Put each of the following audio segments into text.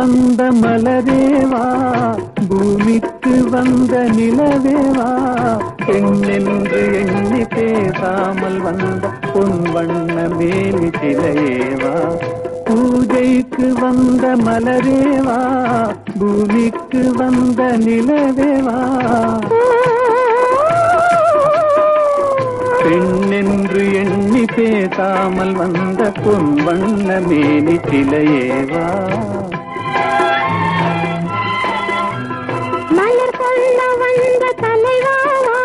வந்த மலரேவா, பூமிக்கு வந்த நிலவேவா, பெண்ணென்று எண்ணி பேசாமல் வந்த பொன் வண்ண மேனி சிலையேவா, பூஜைக்கு வந்த மலரேவா, பூமிக்கு வந்த நிலவேவா, பெண்ணென்று எண்ணி பேசாமல் வந்த பொன் வண்ண மேனி சிலையேவா. மலர் கொள்ள வந்த தலைவாவா,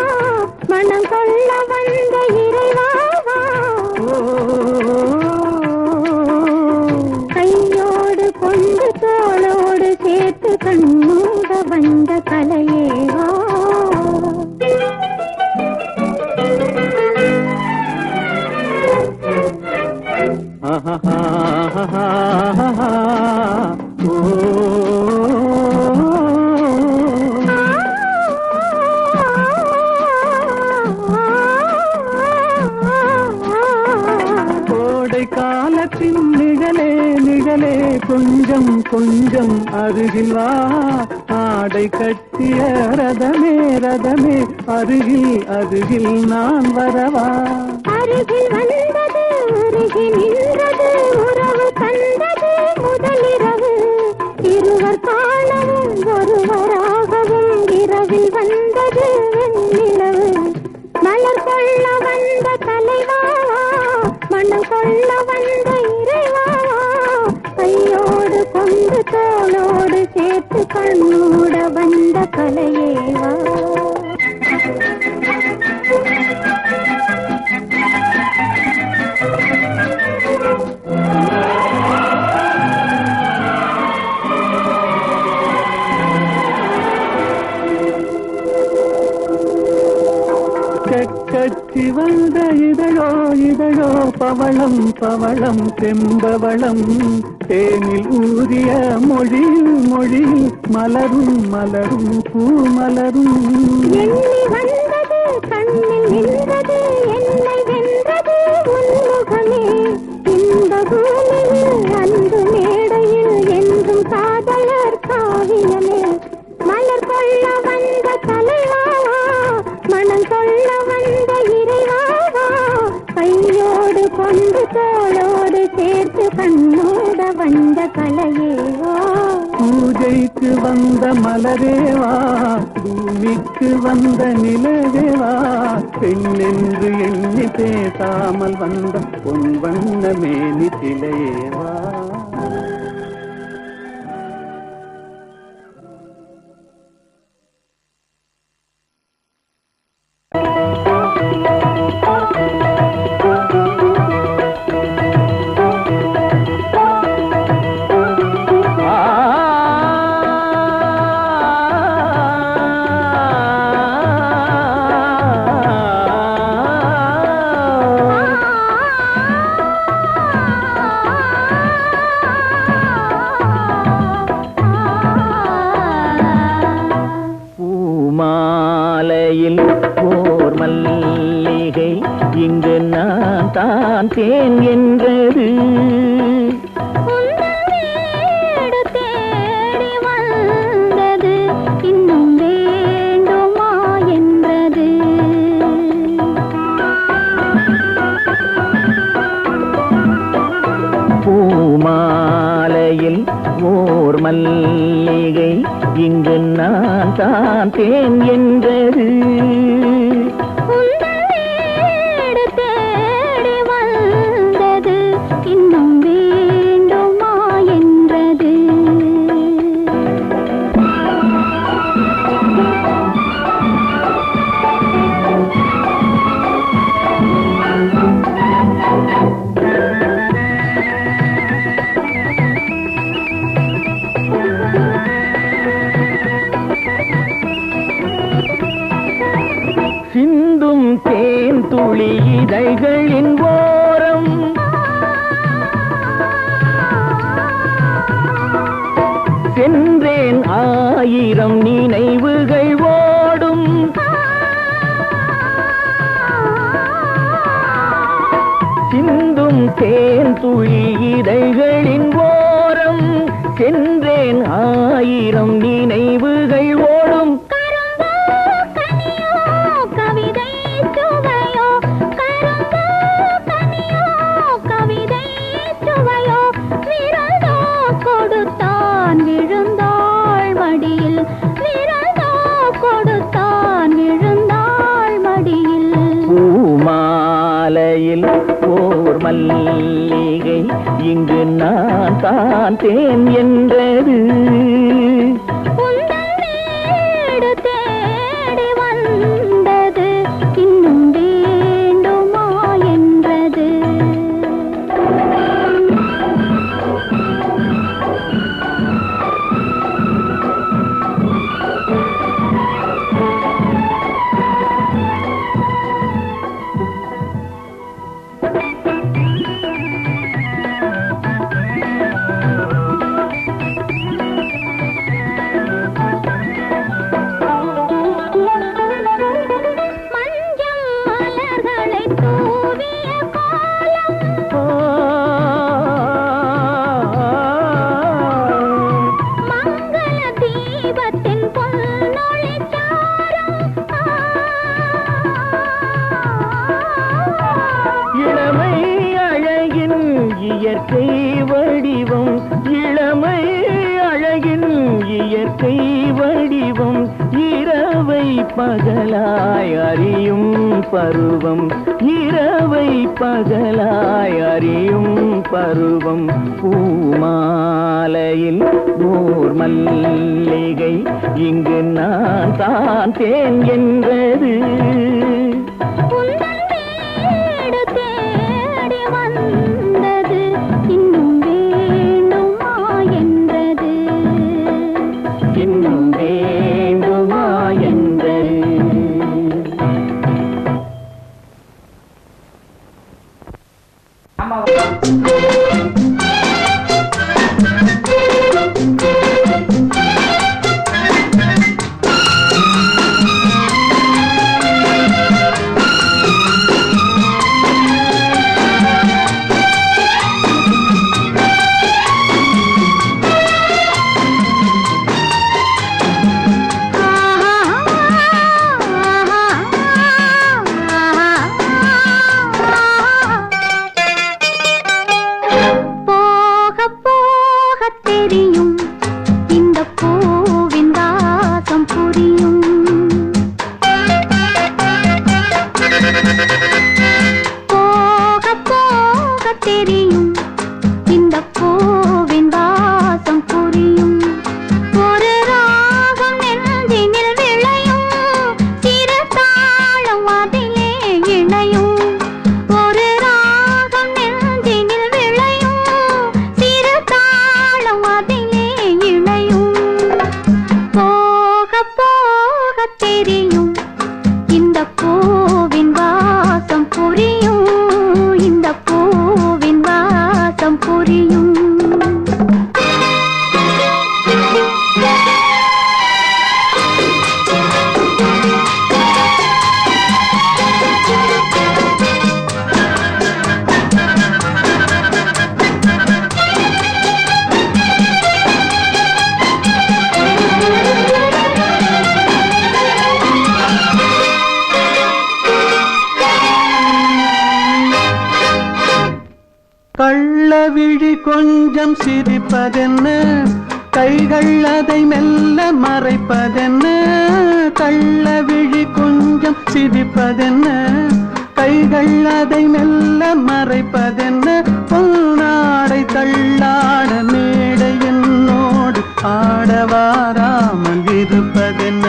மனம் கொள்ள வந்த இறைவாவா, கையோடு கொண்டு தோளோடு சேர்த்து கண்ணூட வந்த கலையேவா. கோடை காலத்தின் நிழலே நிழலே கொஞ்சம் கொஞ்சம் அருகில் வா, ஆடை கட்டிய ரதமே ரதமே அருகில் அருகில் நான் வரவா. அருகில் வந்தது அருகில் நின்றது உறவு தந்தது முதலிரவு, இருவர் காணவும் ஒருவராகவும் இரவில் வந்தது வெண்ணிலவு. மலர் கொள்ள வந்த தலைவாவா, மனம் கொள்ள வந்த இறைவாவா, கையோடு கொண்டு தோளோடு சேர்த்து கண்ணூட வந்த கலையேவா. கட்டி வந்த இதழோ இதழோ பவளம் பவளம் செம்பவளம், தேனில் ஊதிய மொழியில் மொழியில் மலரும் மலரும் பூமலரும். எண்ணி வந்தது கண்ணில் நின்றது என்னை வென்றது உன்முகமே, இந்த பூமியில் அன்பு மேடையில் என்றும் காதலர் காவியமே. மலர் கொள்ள வந்த தலைவாவா, மனம் கொள்ள வந்த இறைவாவா, கையோடு கொண்டு தோளோடு சேர்த்து கண்ணோட வந்த கலையேவா. பூஜைக்கு வந்த மலரேவா, பூமிக்கு வந்த நிலவேவா, பெண்ணென்று எண்ணி பேசாமல் வந்த பொன் வண்ண மேனி சிலையேவா. ஓர் மல்லிகை இங்கு நான் தான் தேன் என்றது, தேடி வந்தது இன்னும் வேண்டுமா என்றது. பூமாலையில் ஓர் மல்லிகை இங்கு நான் தான் தேன் என்றது, தேடி வந்தது இன்னும் வேண்டுமா என்றது. சிந்தும் தேன் துளி இதழ்களின் ஓரம், சென்றேன் ஆயிரம் நினைவுகள் ஓடும், சிந்தும் தேன் துளி இதழ்களின் ஓரம், சென்றேன் ஆயிரம் நினைவுகள் ஓடும். கரும்போ கனியோ கவிதை சுவையோ, கரும்போ கனியோ கவிதை சுவையோ, விரதோ கொடுத்தான் விழுந்தாள் மடியில், விரதோ கொடுத்தான் விழுந்தாள் மடியில். பூமாலையில் ஓர் மல்லிகை இங்கு நான் தான் தேன் என்றது. உந்தன் வீடு தேடி வந்தது, இன்னும் வேண்டுமா என்றது. மஞ்சள் மலர்களை தூவிய கோலம், மங்கள தீபத்தின் பொன்னொளிச்சாரம். இளமை அழகின் இயற்கை வடிவம், இளமை அழகின் இயற்கை வடிவம், இரவை பகலாய் அறியும் பருவம், இரவை பகலாய் அறியும் பருவம். பூமாலையில் ஓர் மல்லிகை இங்கு நான் தான் தேன் என்றது. உந்தன் வீடு தேடி வந்தது, இன்னும் வேண்டுமா என்றது. இன்னும் வேண்டுமா என்றது. போக போக தெரியும் இந்த பூவின் வாசம் புரியும். போக போக தெரியும் இந்த பூவின் வாசம் புரியும். ஒரு ராகம் நெஞ்சினில் விளையும், சிறு தாளம் அதிலே இணையும். ஒரு ராகம் நெஞ்சினில் விளையும், சிறு தாளம் அதிலே இணையும். போக போக தெரியும் இந்த பூவின் வாசம் புரியும், இந்த பூவின் வாசம் புரியும். கள்ளவிழி கொஞ்சம் சிரிப்பதென்ன, கைகள் அதை மெல்ல மறைப்பதென்ன. கள்ளவிழி கொஞ்சம் சிரிப்பதென்ன, கைகள் அதை மெல்ல மறைப்பதென்ன. பொன்னாடை தள்ளாட மேடை என்னோடு ஆடவாராமல் இருப்பதென்ன.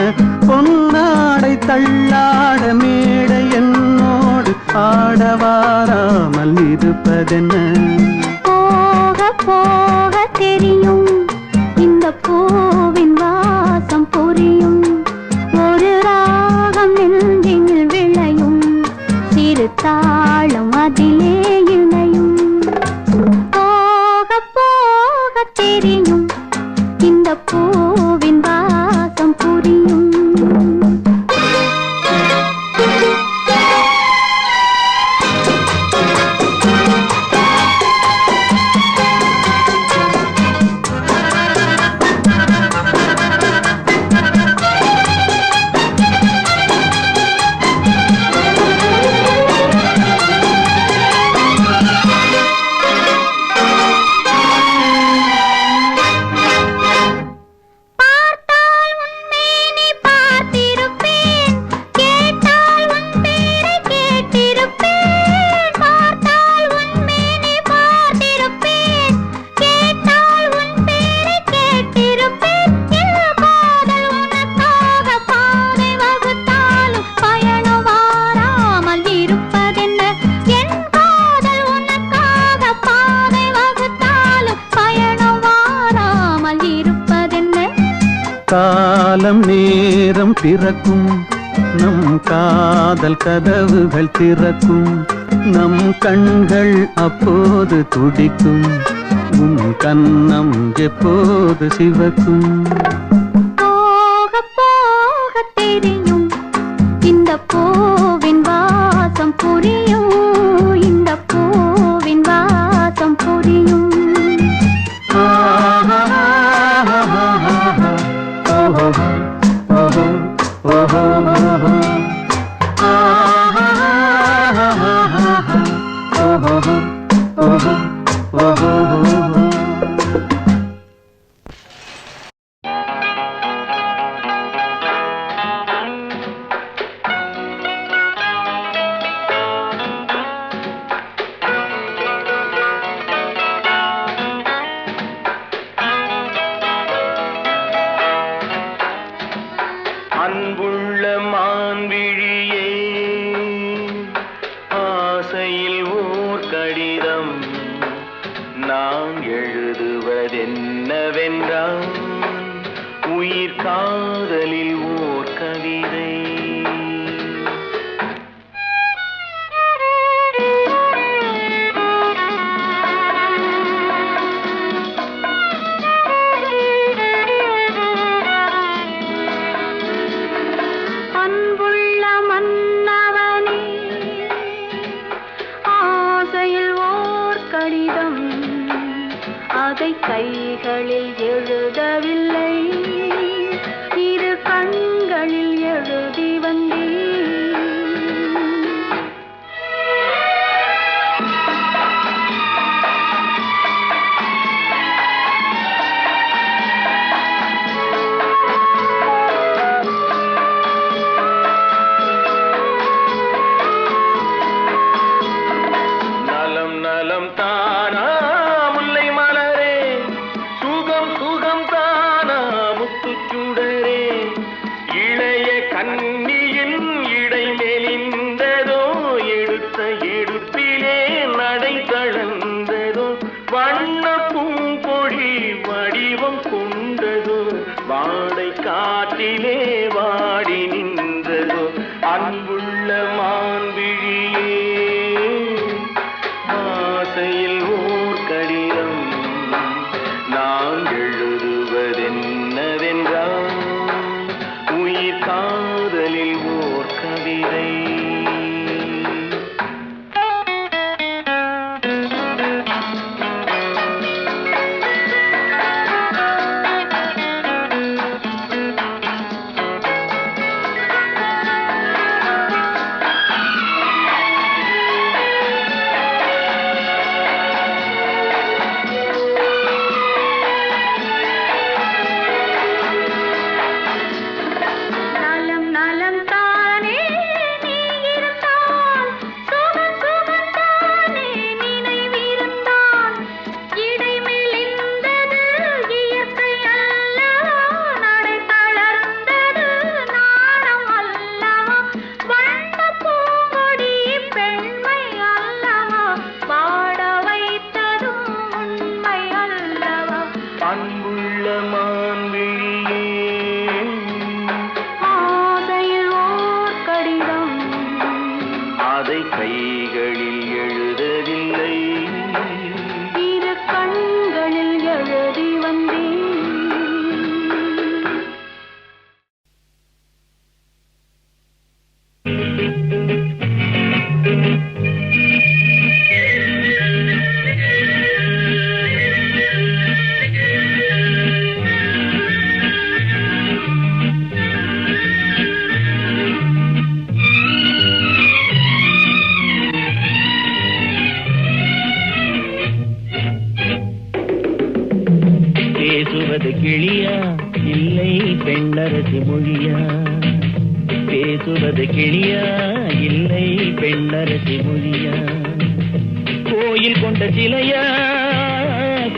பொன்னாடை தள்ளாட மேடை என்னோடு ஆடவாராமல் இருப்பதென்ன. போக போக தெரியும் இந்த பூவின் வாசம் புரியும். ஒரு ராகம் நெஞ்சினில் விளையும், சிறு தாளம் அதிலே இணையும். போக போக தெரியும் இந்த பூவின் வாசம் புரியும். பிறக்கும் நம் காதல் கதவுகள் திறக்கும் நம் கண்கள் அப்போது துடிக்கும் உன் கன்னம் எப்போது சிவக்கும் போக போக தெரியும் இந்த பூவின் வாசம் புரியும் இந்த பூவின் வாசம் புரியும் அன்புள்ள மான்விழியே ஆசையில் ஓர் கடிதம் நான் எழுதுவதென்னவென்றால் உயிர் காதலில் ஓர் கவிதை அதை கைகளில் எழுதவில்லை இரு கண்களில் எழுதி வந்தேன் நலம் நலம் தானா கண்ணியின் இடை மெலிந்ததோ எடுத்த எடுப்பிலே நடை தளர்ந்ததோ வண்ண பூங்கொடி வடிவம் கொண்டதோ வாடை காற்றிலே வாடி நின்றதோ அன்புள்ள மான்விழியே ஆசையில் ஓர் கடிதம் நான் எழுதுவதென்னவென்றால் உயிர் காதலில் ஓர் கவிதை அன்புள்ள மான்விழியே ஆசையில் ஓர் கடிதம் அதை கைகளில் எழுதவில்லை இரு கண்களில் எழுதி வந்தேன் பேசுவது கிளியா இல்லை பெண்ணரசி மொழியா பேசுவது கிளியா இல்லை பெண்ணரசி மொழியா கோயில் கொண்ட சிலையா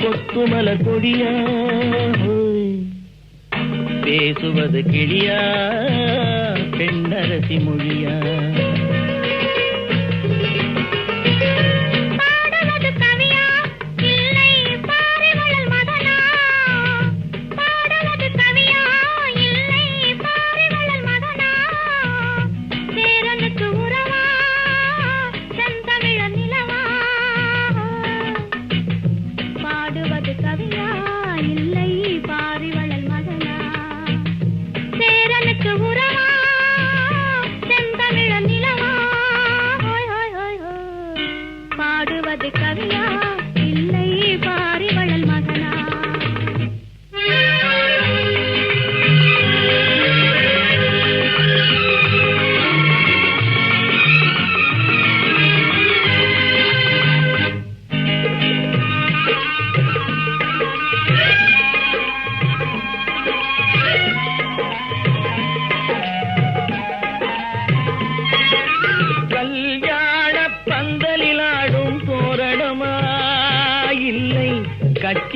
கொத்துமல கொடியா பேசுவது கிளியா பெண்ணரசி மொழியா பாடுவது கவியா இல்லை பாரிவளல்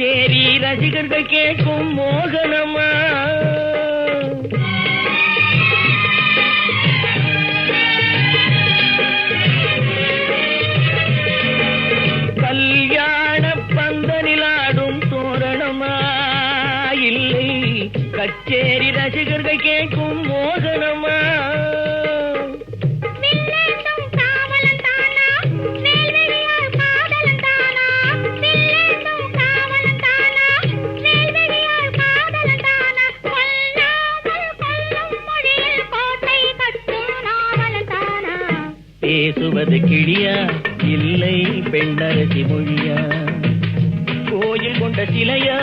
கச்சேரி ரசிகர்கள் கேட்கும் மோகனமா கல்யாண பந்தனிலாடும் தோரணமா இல்லை கச்சேரி ரசிகர்கள் கேட்கும் மோகனமா பேசுவது கிளியா இல்லை பெண்ணரசி மொழியா கோயில் கொண்ட சிலையா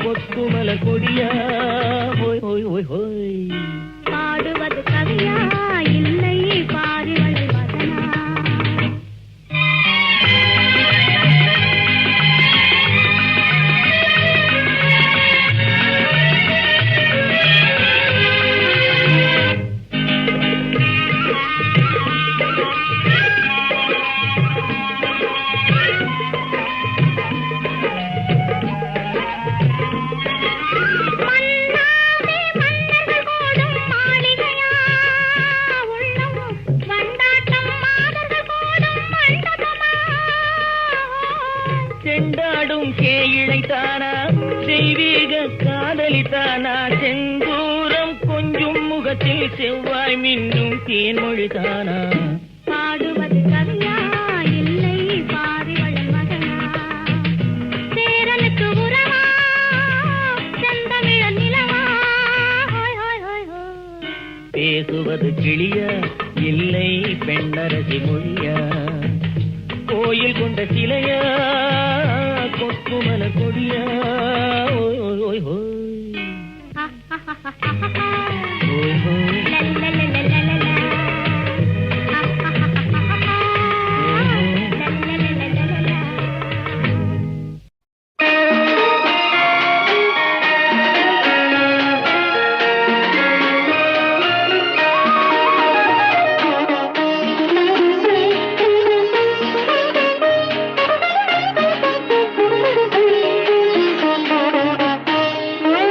கொத்துமல கொடியா ஹோய் ஹோய் ஹோய் ஹோய் பாடுவது கவியா இல்லை பாரிவள் வதனா செண்டாடும் கேயிழைத்தானா தெய்வீக காதலித்தானா செந்தூரம் கொஞ்சும் முகத்தில் செவ்வாய் மின்னும் தேன்மொழிதானா பாடுவது கவியா இல்லை பாரிவள் மகனா சேரனுக்கு உறவா செந்தமிழ நிலவா ஹோய் ஹோய் ஹோய் ஹோய் பேசுவது கிளியா இல்லை பெண்ணரசி மொழியா கோயில் கொண்ட சிலையா கொத்துமல கொடியா ஓய் ஓய் ஓய் ஓய் ஓய் ஓய்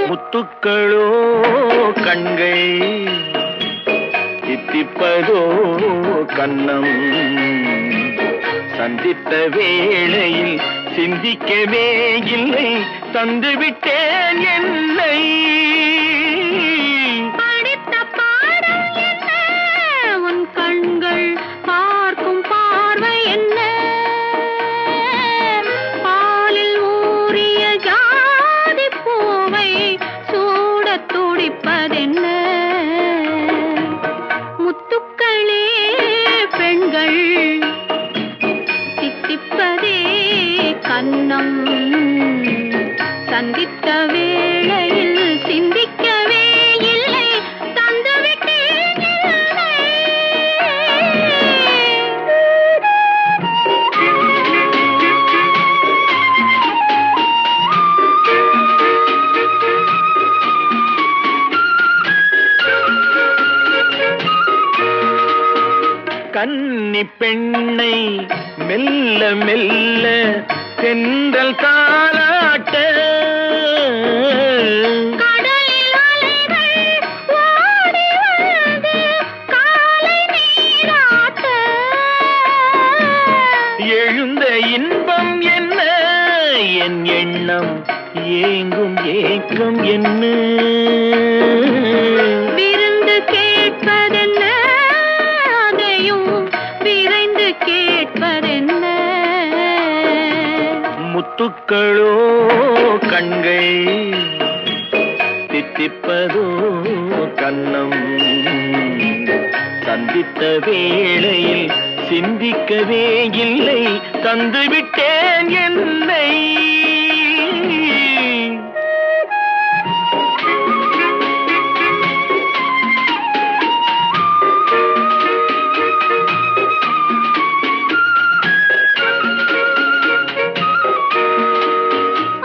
முத்துக்களோ கண்கள் தித்திப்பதோ கண்ணம் சந்தித்த வேளையில் சிந்திக்கவே இல்லை தந்துவிட்டேன் என்னை படித்த பாடம் என்ன உன் கண்கள் பார்க்கும் பார்வை என்ன பாலில் ஊறிய ஜாதி பூவை சூடத் துடிப்பதென்ன முத்துக்களே பெண்கள் தித்திப்பதே கண்ணம் சந்தித்த வேளையில் சிந்திக்கவே இல்லை தந்துவிட்டேன் என்னை. கன்னி பெண்ணை மெல்ல மெல்ல தென்றல் தாலாட்ட கடலில் அலைகள் ஓடி வந்து காலை நீராட்ட எழுந்த இன்பம் என்ன என் எண்ணம் ஏங்கும் ஏக்கம் என்ன விருந்து கேட்பதென்ன அதையும் விரைந்து கேட்பதென்ன முத்துக்களோ கண்கள் தித்திப்பதோ கண்ணம் சந்தித்த வேளையில் சிந்திக்கவே இல்லை தந்துவிட்டேன் என்னை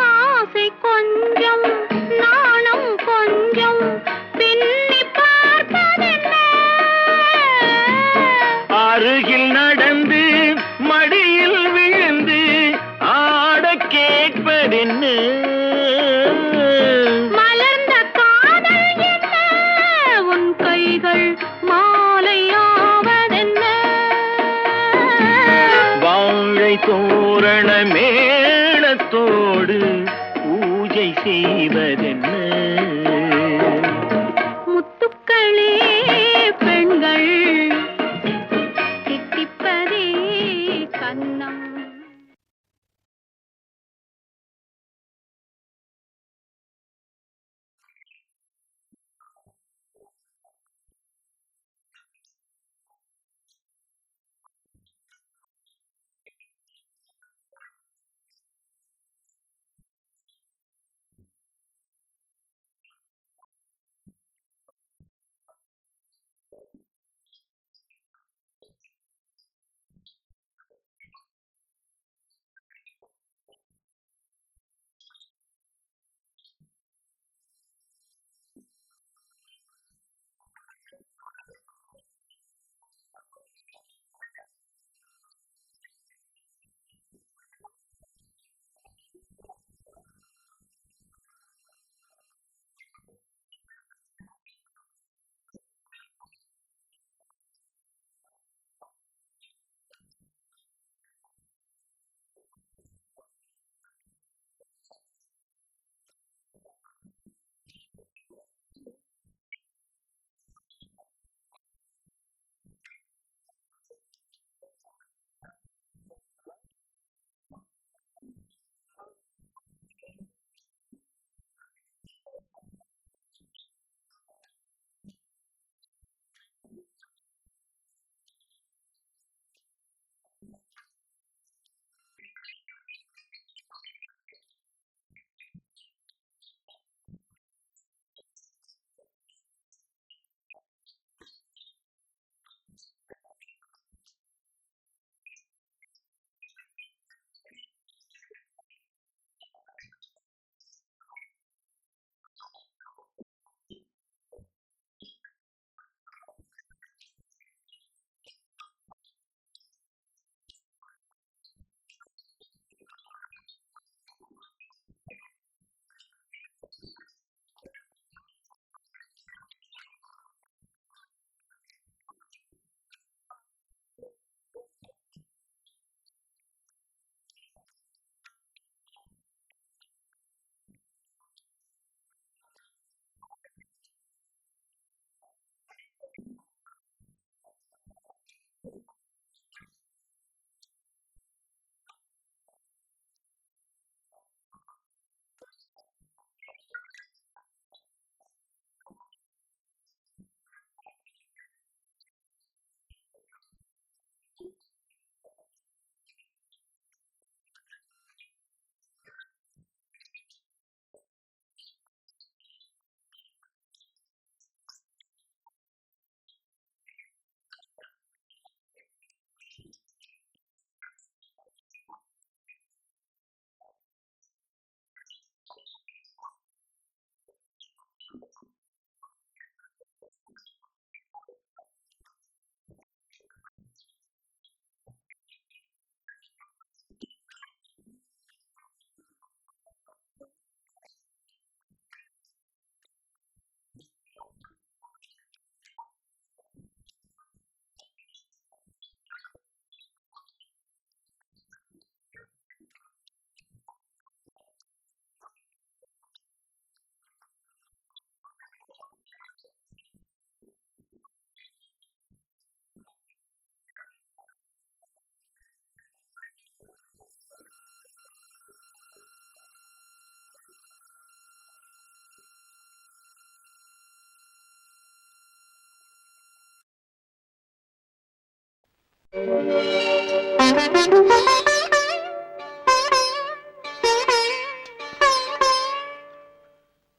ஆசை கொஞ்சம் நாணம் கொஞ்சம் பின்னி பார்ப்பதென்ன அருகில் நடந்து மடியில் விழுந்து ஆட கேட்பதென்ன தோரண மேளத்தோடு பூஜை செய்வதென்ன? முத்துக்களே பெண்கள் தித்திப்பதே கன்னம்.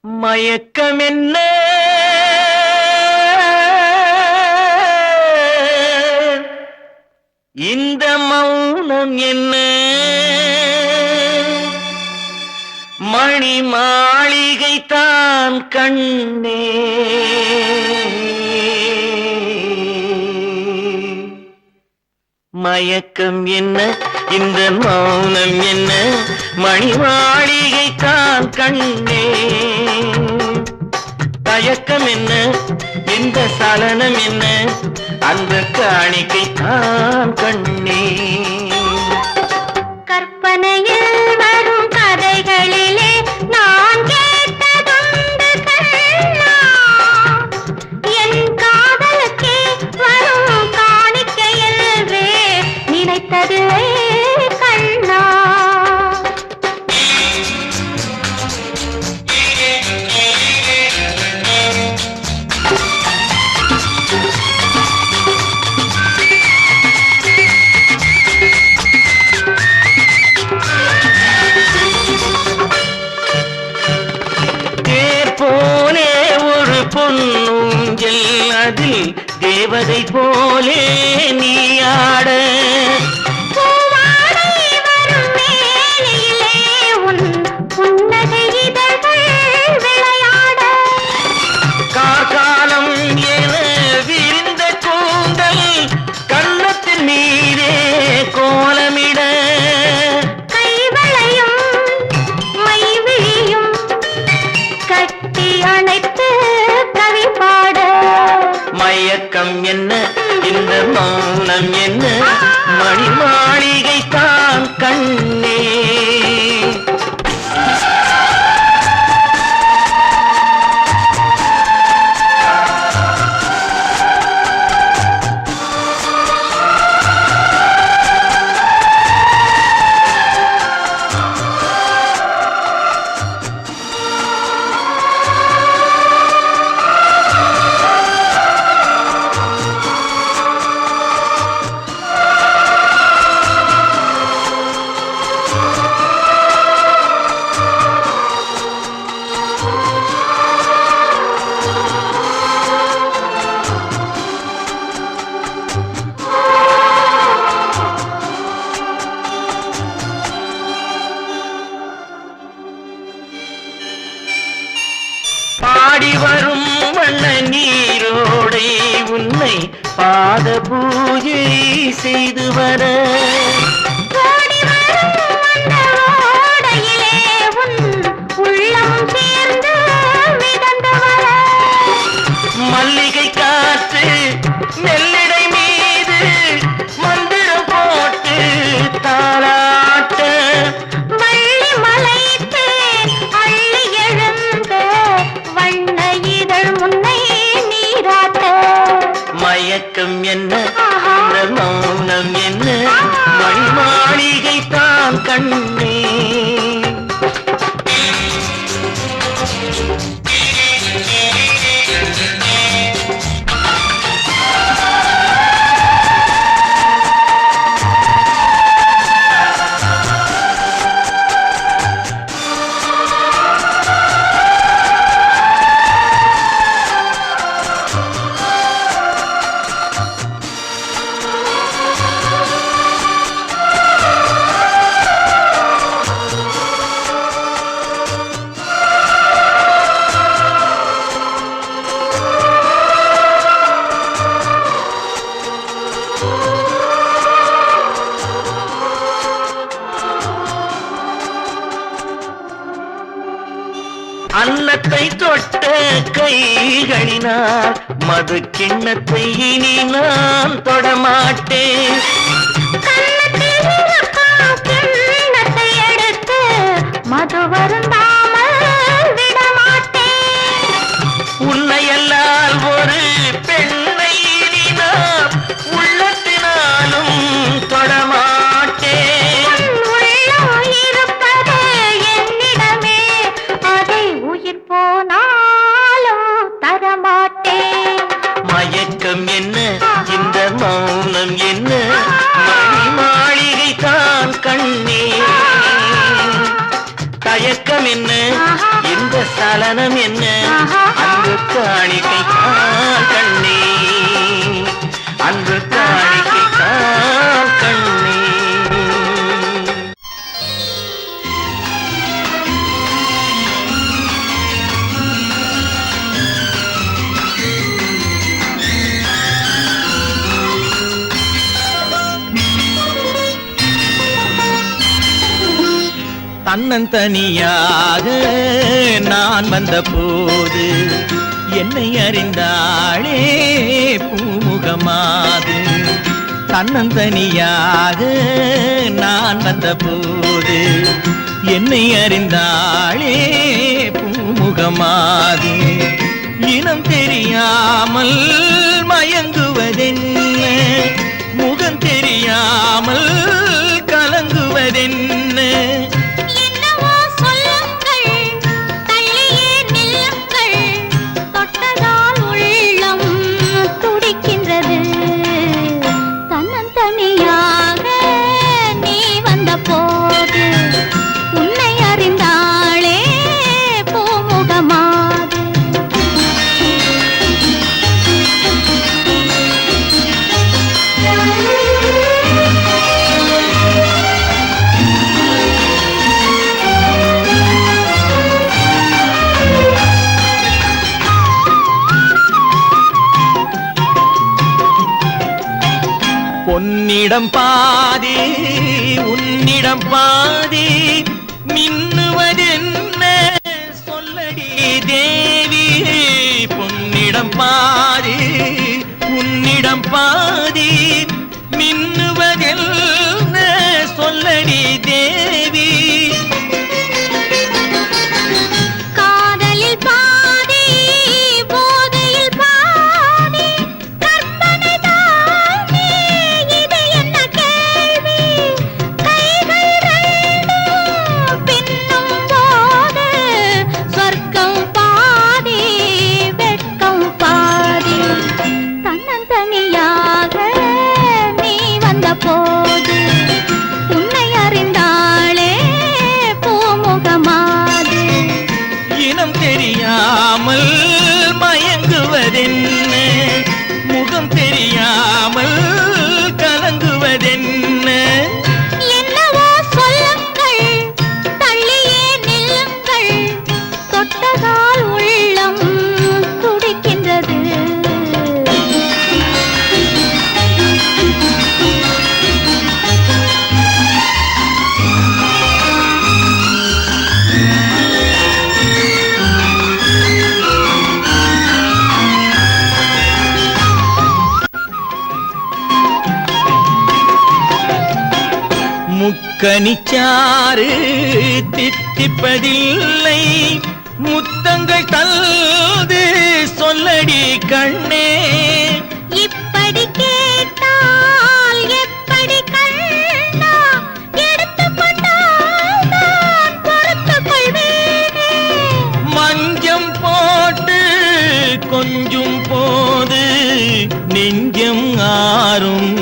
மயக்கம் என்ன இந்த மௌனம் என்ன மணி மாளிகை தான் கண்ணே மயக்கம் என்ன இந்த மௌனம் என்ன மணி மாளிகை தான் கண்ணே தயக்கம் என்ன இந்த சலனம் என்ன அந்த காணிக்கை தான் கண்ணே தேவதை போலே நீ ஆட பூவாடை வரும் மேனியிலே உன் புன்னகை இதழ்கள் விளையாட கார்காலம் என விரிந்த கூந்தல் கன்னத்தின் மீதே கோலமிட கைவளையும் மைவிழியும் கட்டி அணைத்து கவி பாட மயக்கம் என்ன இந்த மௌனம் என்ன மணி மாளிகை தான் கண்ணே பாடி வரும் வண்ண நீரோடை உன்னை பாத பூஜை செய்து வர ஓடி வரும் அந்த ஓடையிலே உன் உள்ளம் சேர்ந்து மிதந்து வர மல்லிகை காற்று நெல்லிடை மீது மந்திரம் போட்டு தாளாட்ட வள்ளி மலைத்து அள்ளி எழுந்த வண்ண இதழ் முன்னை நீராட்ட மயக்கம் என்ன இந்த மௌனம் என்ன மணி மாளிகை தான் கண்ணே அன்னத்தை தொட்ட கைகளினால் மது கிண்ணத்தை இனி நான் தொடமாட்டேன் கன்னத்தில் இருக்கும் கிண்ணத்தை எடுத்து மது வருந்தாமல் விடமாட்டேன் உன்னையல்லால் ஒரு பெண்ணை இனி நான் உள்ளத்தினாலும் தொடமாட்டேன் உள்ளம் இருப்பது என்னிடமே அதை உயிர் போனாலும் தரமாட்டேன் மயக்கம் என்ன இந்த மௌனம் என்ன மணி மாளிகை தான் கண்ணே தயக்கம் என்ன இந்த சலனம் என்ன அன்பு காணிக்கை தான் கண்ணே அன்பு காணிக்கை தான் கண்ணே தன்னந்தனியாக நான் வந்த போது என்னை அறிந்தாளே பூமுகமாது தன்னந்தனியாக நான் வந்த போது என்னை அறிந்தாளே பூமுகமாது இனம் தெரியாமல் மயங்குவதென்ன முகம் தெரியாமல் கலங்குவதென்ன என்னவோ சொல்லுங்கள் தள்ளியே நில்லுங்கள் தொட்டதால் உள்ளம் துடிக்கின்றது தன்னந்தனியாக நீ வந்த போது உன்னை அறிந்தாளே பூமுகமாது பொன்னிடம் பாதி உன்னிடம் பாதி மின்னுவதென்ன சொல்லடி தேவி. பொன்னிடம் பாதி உன்னிடம் பாதி மின்னுவதென்ன சொல்லடி தேவி. காதலில் பாதி போதையில் பாதி கற்பனை தாண்டி இது என்ன கேள்வி. கைகள் ரெண்டும் பின்னும் போது சொர்க்கம் பாதி வெட்கம் பாதி. தன்னந்தனியாக நீ வந்த போது உன்னை அறிந்தாளே பூமுகமாது. இனம் தெரியாமல் மயங்குவதென்ன முகம் தெரியாமல் கலங்குவதென்ன. என்னவோ சொல்லுங்கள் தள்ளியே நில்லுங்கள் தொட்டதால் உள்ளம் துடிக்கின்றது. முக்கனிச்சாறு தித்திப்பதில்லை முத்தங்கள் தல்து சொல்லடி கண்ணே. இப்படி கேட்டால் எப்படி கண்ணா எடுத்துக்கொண்டால் நான் பொறுத்துக் கொள்வேனே. மஞ்சம் போட்டு கொஞ்சும் போது நெஞ்சம் ஆறும்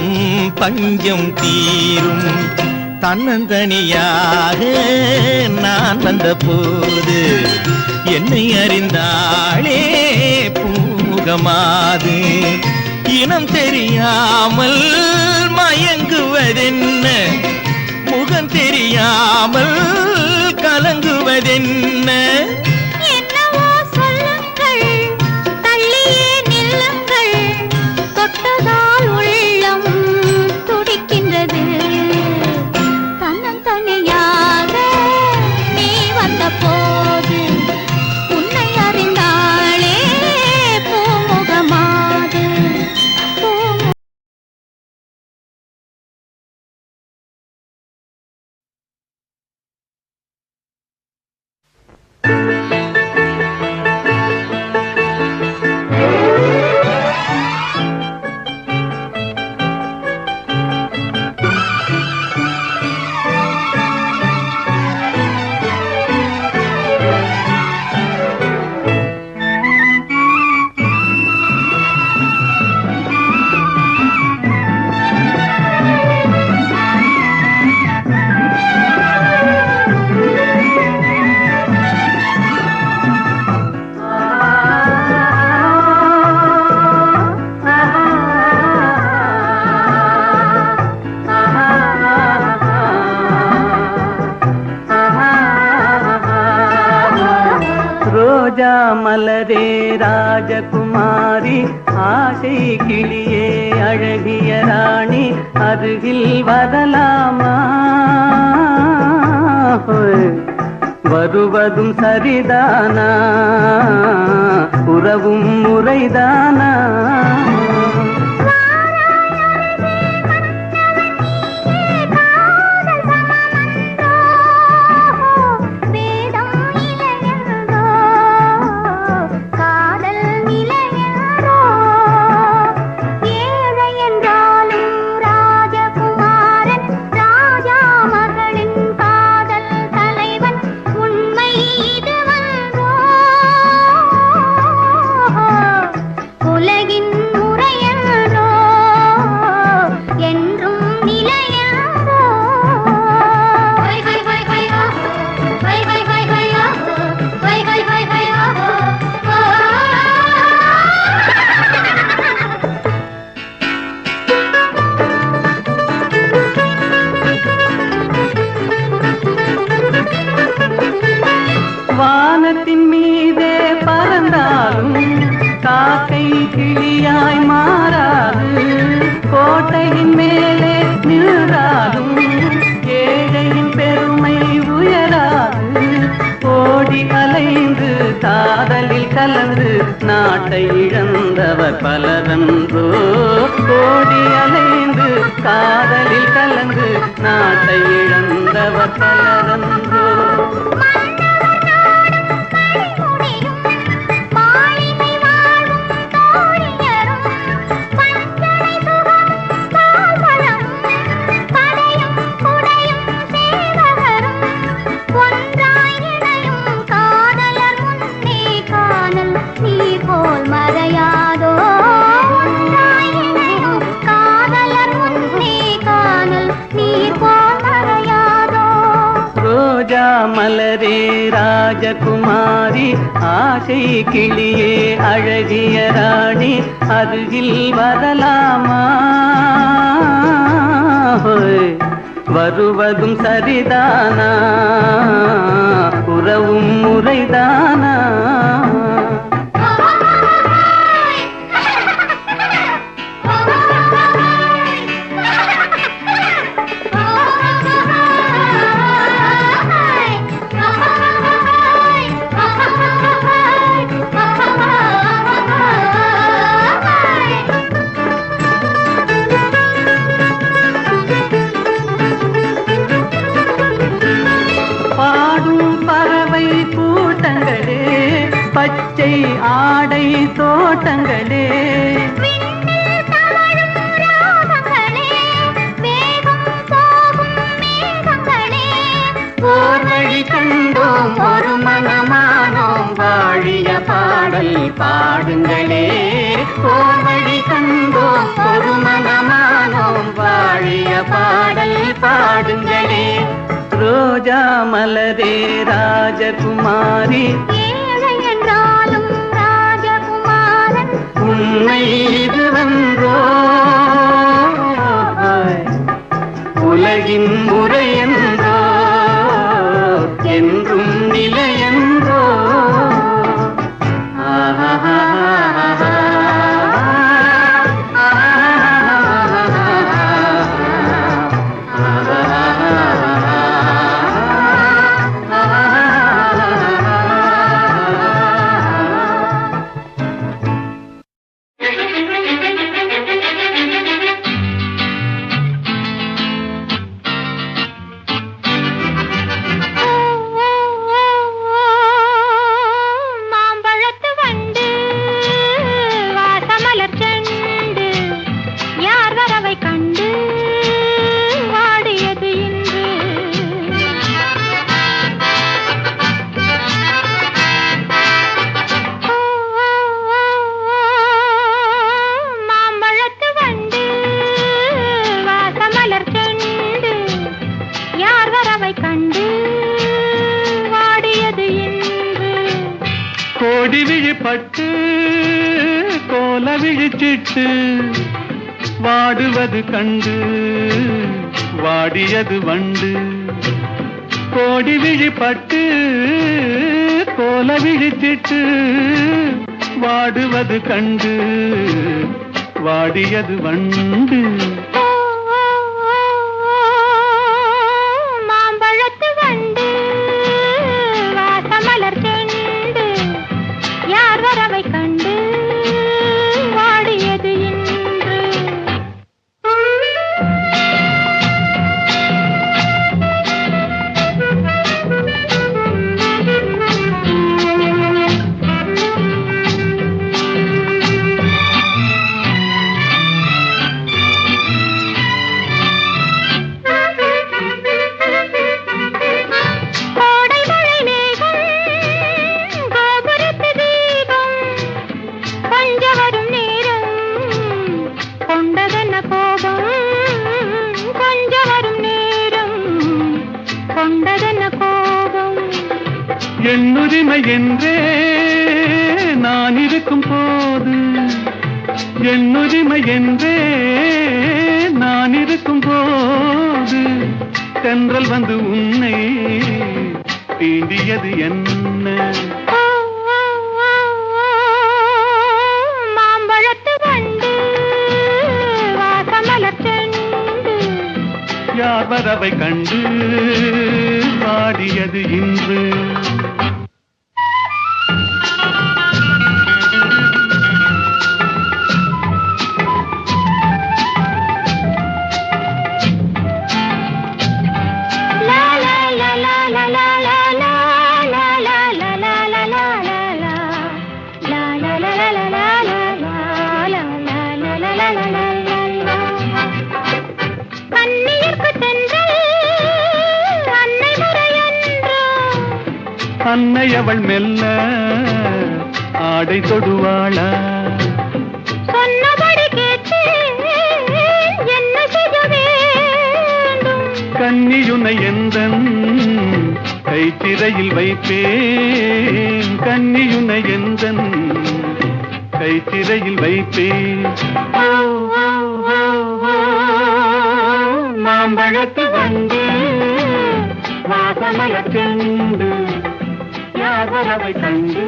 பஞ்சம் தீரும். தன்னந்தனியாக நான் வந்த போது என்னை அறிந்தாளே பூமுகமாது. இனம் தெரியாமல் மயங்குவதென்ன முகம் தெரியாமல் கலங்குவதென்ன. என்னவோ சொல்லுங்கள் தள்ளியே நில்லுங்கள் தொட்டதால் உள்ளம் துடிக்கின்றது. தன்னந்தனியாக நீ வந்த போது உன்னை அறிந்தாளே பூமுகமாது. ரோஜா மலரே ராஜகுமாரி ஆசை கிளியே அழகிய ராணி அருகில் வரலாமா? வருவதும் சரிதானா உறவும் முறைதானா? உலகின் முறை நாட்டை இழந்தவர் பலரன்றோ கோடி அலைந்து காதலில் கலந்து நாட்டை இழந்தவர் பலரன்றோ மலரே ராஜகுமாரி ஆசை கிளியே அழகிய ராணி அருகில் வரலாமா வருவதும் சரிதானா உறவும் முறைதானா பச்சை ஆடை தோட்டங்களே ஓர் வழி கண்டோம் ஒரு மனமானோம் வாழிய பாடல் பாடுங்களே ஓர் வழி கண்டோம் ஒரு மனமானோம் வாழிய பாடல் பாடுங்களே ரோஜா மலரே ராஜகுமாரி உண்மை இது வந்தோ உலகின் முறை என்றோ என்றும் நிலை என்றோ பட்டு கோல விழிச்சிட்டு வாடுவது கண்டு வாடியது வண்டு கோடி விழிப்பட்டு கோல விழிச்சிட்டு வாடுவது கண்டு வாடியது வண்டு மாம்பழத்து வண்டு வாசமலர் செண்டு யார் வரவை கண்டு வாடியது இன்று என்னுரிமை என்றே நான் இருக்கும் போது என்னுரிமை என்றே நான் இருக்கும் போது தென்றல் வந்து உன்னை தீண்டியது என்ன மாம்பழத்து வண்டு வாசமலர் செண்டு யார் வரவை கண்டு வாடியது இன்று அன்னை அவள் மெல்ல ஆடை தொடுவாளா? சொன்னபடி கேட்டேன், என்ன செய்ய வேண்டும்? கன்னியுனை எந்தன் கைத்திரையில் வைப்பேன், கன்னியுனை எந்தன் கைத்திரையில் வைப்பேன். மாம்பழத்து வந்து வாசமலர் சென்று யார் வரவை கண்டு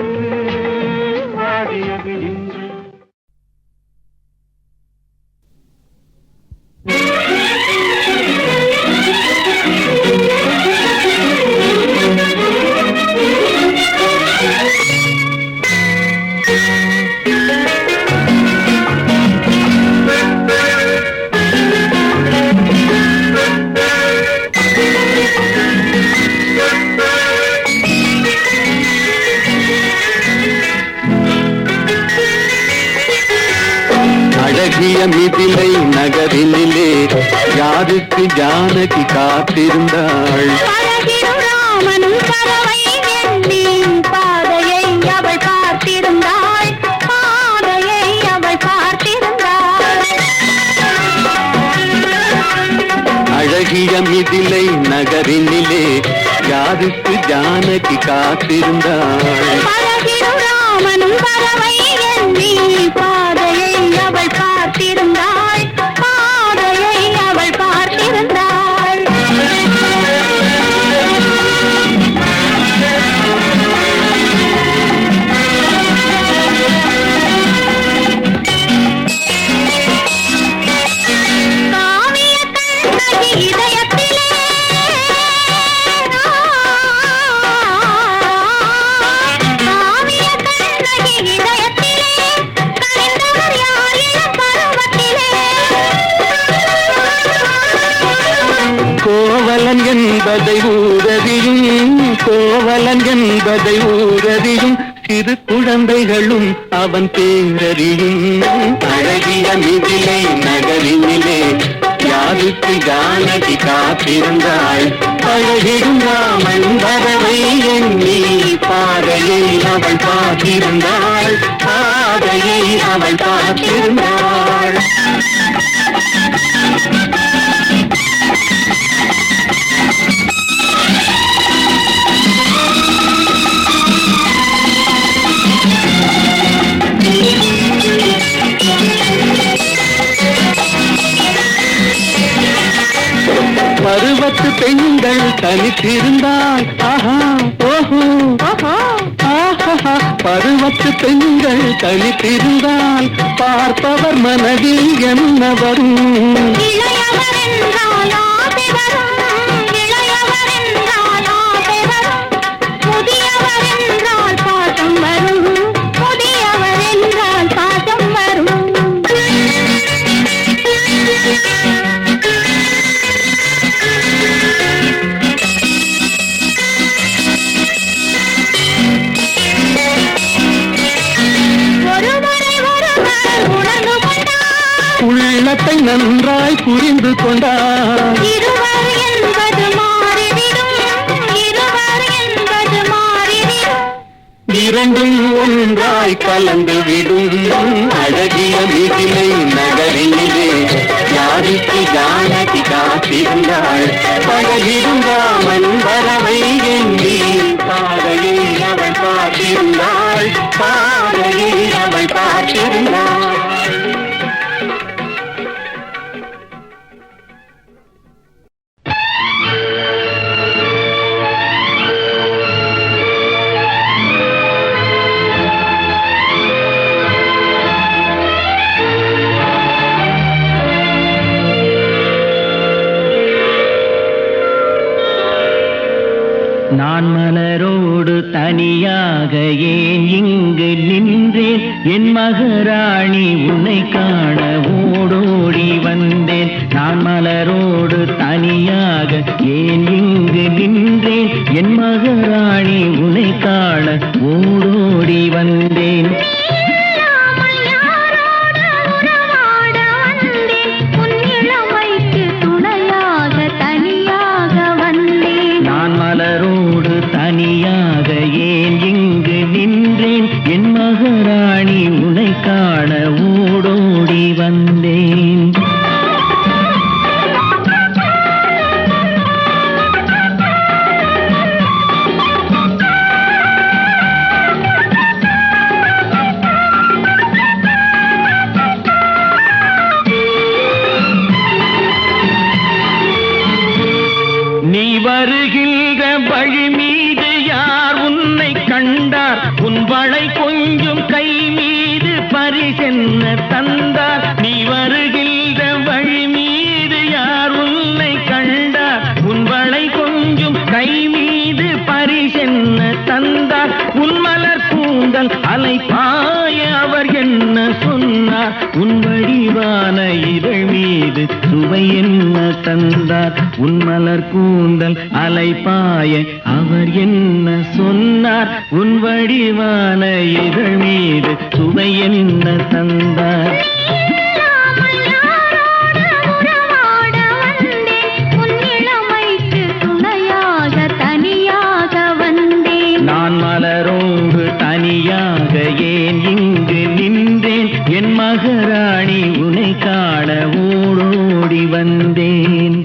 வாடியது இன்று. அழகிய மிதிலை நகரினிலே யாருக்கு ஜானகி காத்திருந்தாள்? பழகிடும் ராமனும் பறவை எண்ணி பாதையை அவள் பார்த்திருந்தாள், பாதையை அவள் பார்த்திருந்தாள். அழகிய மிதிலை நகரினிலே யாருக்கு ஜானகி காத்திருந்தாள்? பழகிடும் ராமனும் பறவை எண்ணி பாதையை அவள் பார்த்திருந்தாள், பாதையை அவள் பார்த்திருந்தாள். காவிய கண்ணகி இதயத்திலே காவிய கண்ணகி இதயத்திலே கலைந்தவர் யார் இளம் பருவத்திலே? கோவலன் என்பதை ஊரறியும், கோவலன் என்பதை ஊரறியும், சிறு குழந்தைகளும் அவன் பேரறியும். அழகிய மிதிலை நகரினிலே யாருக்கு ஜானகி காத்திருந்தாள்? அழகிடும் ராமன் வரவை எண்ணி பாதையை அவள் பார்த்திருந்தாள், பாதையை அவள் பார்த்திருந்தாள். பருவத்து பெண்கள் தனித்திருந்தால் ஆஹா ஓஹோ ஆஹா, பருவத்து பெண்கள் தனித்திருந்தால் பார்ப்பவர் மனதில் என்ன வரும்? இளையவர் என்றால் ஆசை வரும், இளையவர் என்றால் ஆசை வரும், முதியவர் என்றால் பாசம் வரும், முதியவர் என்றால் பாசம் வரும். ஒருவரை ஒருவர் உணர்ந்து கொண்டார், உள்ளத்தை நன்றாய் புரிந்து கொண்டார். இருவர் என்பது மாறிவிடும், இருவர் என்பது மாறிவிடும். இரண்டும் ஒன்றாய் கலந்து விடும். அழகிய மிதிலை நகரினிலே யாருக்கு ஜானகி காத்திருந்தாள்? பழகிடும் ராமன் வரவை எண்ணி பாதையை அவள் பார்த்திருந்தாள், பாதையை அவள் பார்த்திருந்தாள். நான் மலரோடு தனியாக ஏன் இங்கு நின்றேன்? என் மகராணி உன்னை காண ஓடோடி வந்தேன். நான் மலரோடு தனியாக ஏன் இங்கு நின்றேன்? என் மகராணி உன்னை காண ஓடோடி வந்தேன். இல்லாமல் யாரோடு உறவாட வந்தேன், உன் இளமைக்கு துணையாக தனியாக வந்தேன். நான் மலரோடு தனியாக தந்தார் நீ வருகின்ற வழி மீது யார் உன்னை கண்டார் உன் வளை கொஞ்சம் கை மீது பரிசென்ன தந்தார் உன் மலர் கூந்தல் அலை பாய அவர் என்ன சொன்னார் உன் வடிவான இதழ் மீது சுவை என்ன தந்தார் உன் மலர் கூந்தல் அலை பாய அவர் என்ன சொன்னார் உன் வடிவான இதழ் மீது சுவை என்ன தந்தார் நான் மலரோடு தனியாக ஏன் இங்கு நின்றேன் என் மகாராணி உன்னை காண ஓடோடி வந்தேன்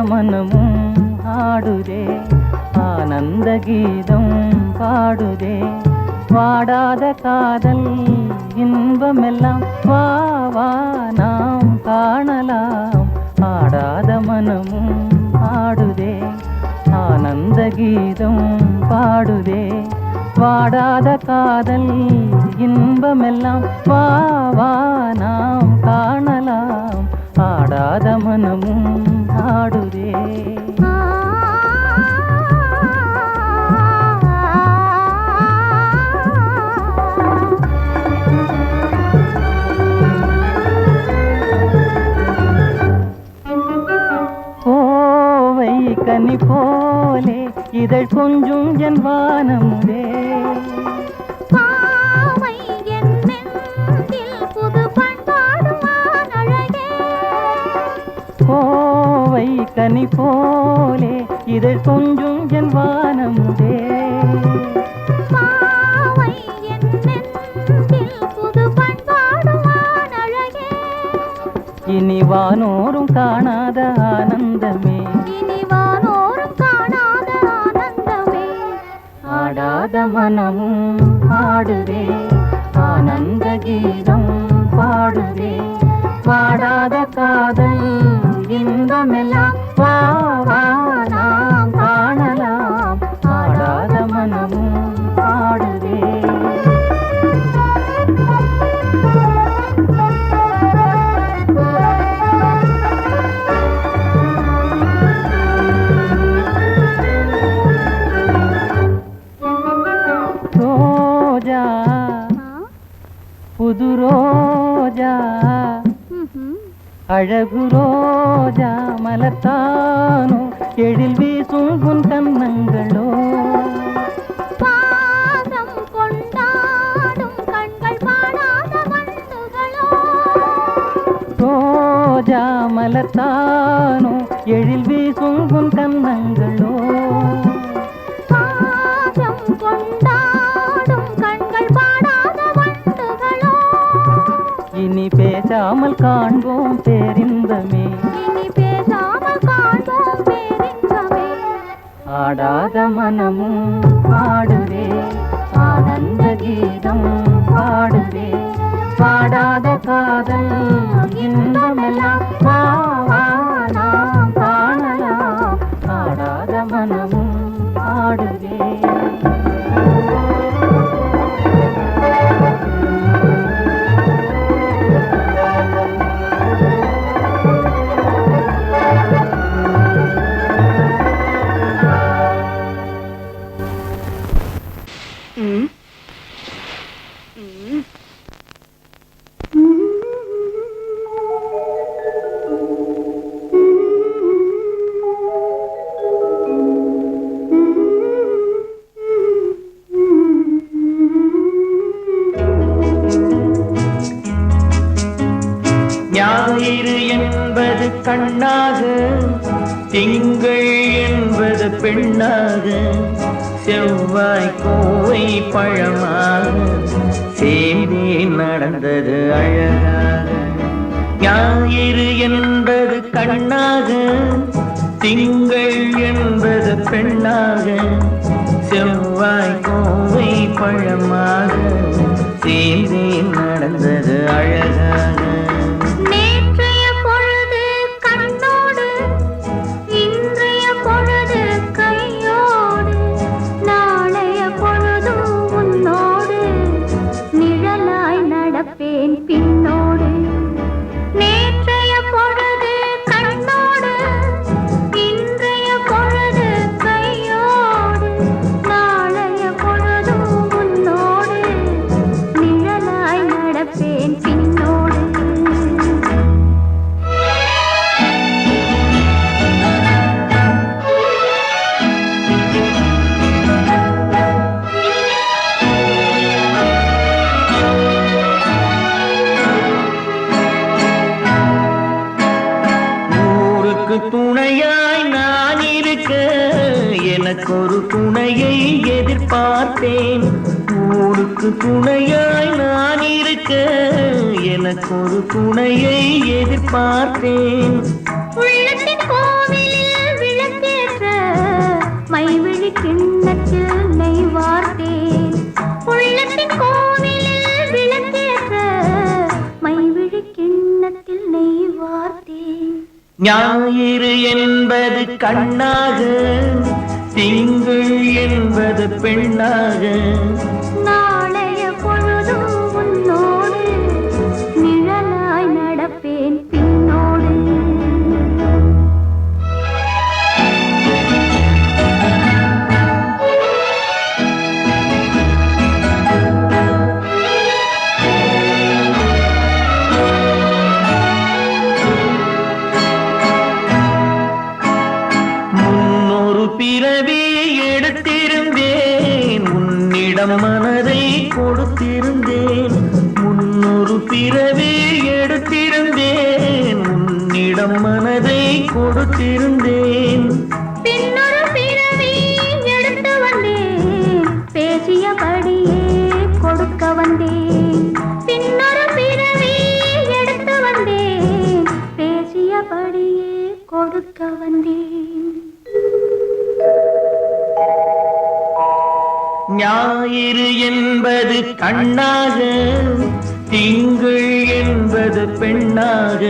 மனமும் ஆடுதே ஆனந்த கீதம் பாடுதே வாடாத காதல் இன்பமெல்லாம் வா வா நாம் காணலாம் ஆடாத மனமும் ஆடுதே ஆனந்த கீதம் பாடுதே வாடாத காதல் இன்பமெல்லாம் வா வா நாம் காணலாம் ஆடாத மனமும் ஆடுதே கோவை கனி போலே இதழ் கொஞ்சும் என் வானமுதே கோவை கனி போலே இதழ் கொஞ்சும் என் வானமுதே இனி வானோரும் காணாத ஆனந்தமே ஆடாத மனமும் ஆடுதே ஆனந்த கீதம் பாடுதே வாடாத காதல் இன்பமெல்லாம் வா வா நாம் காணலாம் ஆடாத மனமும் ஆடுதே ரோஜா புது ரோஜா அழகு ரோஜா மலர்த்தானோ எழில் வீசும் உன் கன்னங்களோ பாசம் கொண்டாடும் கண்கள் பாடாத வண்டுகளோ ரோஜா மலர்த்தானோ எழில் வீசும் உன் கன்னங்களோ பாசம் கொண்டாடும் கண்கள் பாடாத வண்டுகளோ இனி பேசாமல் காண்போம் பேரின்பமே. இனி பேசாமல் காண்போம் பேரின்பமே. ஆடாத மனமும் பாடுதே ஆனந்த கீதம் பாடுதே. பாடாத காதல் இன்பமெல்லாம் வா வா நாம் காணலாம். ஆடாத மனமும் பாடுதே. ஞாயிறு என்பது கண்ணாக, திங்கள் என்பது பெண்ணாக, செவ்வாய் கோவை பழமாக சேர்ந்தே நடந்தது அழகாக. ஞாயிறு என்பது கண்ணாக, திங்கள் என்பது பெண்ணாக, செவ்வாய் கோவை பழமாக சேர்ந்தே நடந்தது அழகாக. பின்னோடு நேற்றைய பொழுது கண்ணோடு, இன்றைய பொழுது கையோடு, நாளைய பொழுதும் உன்னோடு நிழலாய் நடப்பேன் பின்னோடு. துணையாய் நான் இருக்க எனக்கு ஒரு துணையை எதிர்பார்த்தேன். ஊருக்கு துணையாய் நான் இருக்க எனக்கு ஒரு துணையை எதிர்பார்த்தேன். உள்ளத்தின் கோவிலில் விளக்கேற்ற மைவிழி கிண்ணத்தில் நெய் வார்த்தேன். உள்ளத்தின் கோவிலில் விளக்கேற்ற மைவிழி கிண்ணத்தில் நெய் வார்த்தேன். ஞாயிறு என்பது கண்ணாக, திங்கள் என்பது பெண்ணாக, நாளைய பொழுதும் உன்னோடு நிழலாய் நடப்பேன் பின்னோடு. பிறவி எடுத்திருந்தேன் உன்னிடம் மனதை கொடுத்திருந்தேன். முன்னொரு பிறவி எடுத்திருந்தேன் உன்னிடம் மனதை கொடுத்திருந்தேன். பின்னொரு பிறவி எடுத்து வந்தேன் பேசியபடியே கொடுக்க வந்தேன். பின்னொரு பிறவி எடுத்து வந்தேன் பேசியபடியே கொடுக்க வந்தேன். ஞாயிறு என்பது கண்ணாக, திங்கள் என்பது பெண்ணாக,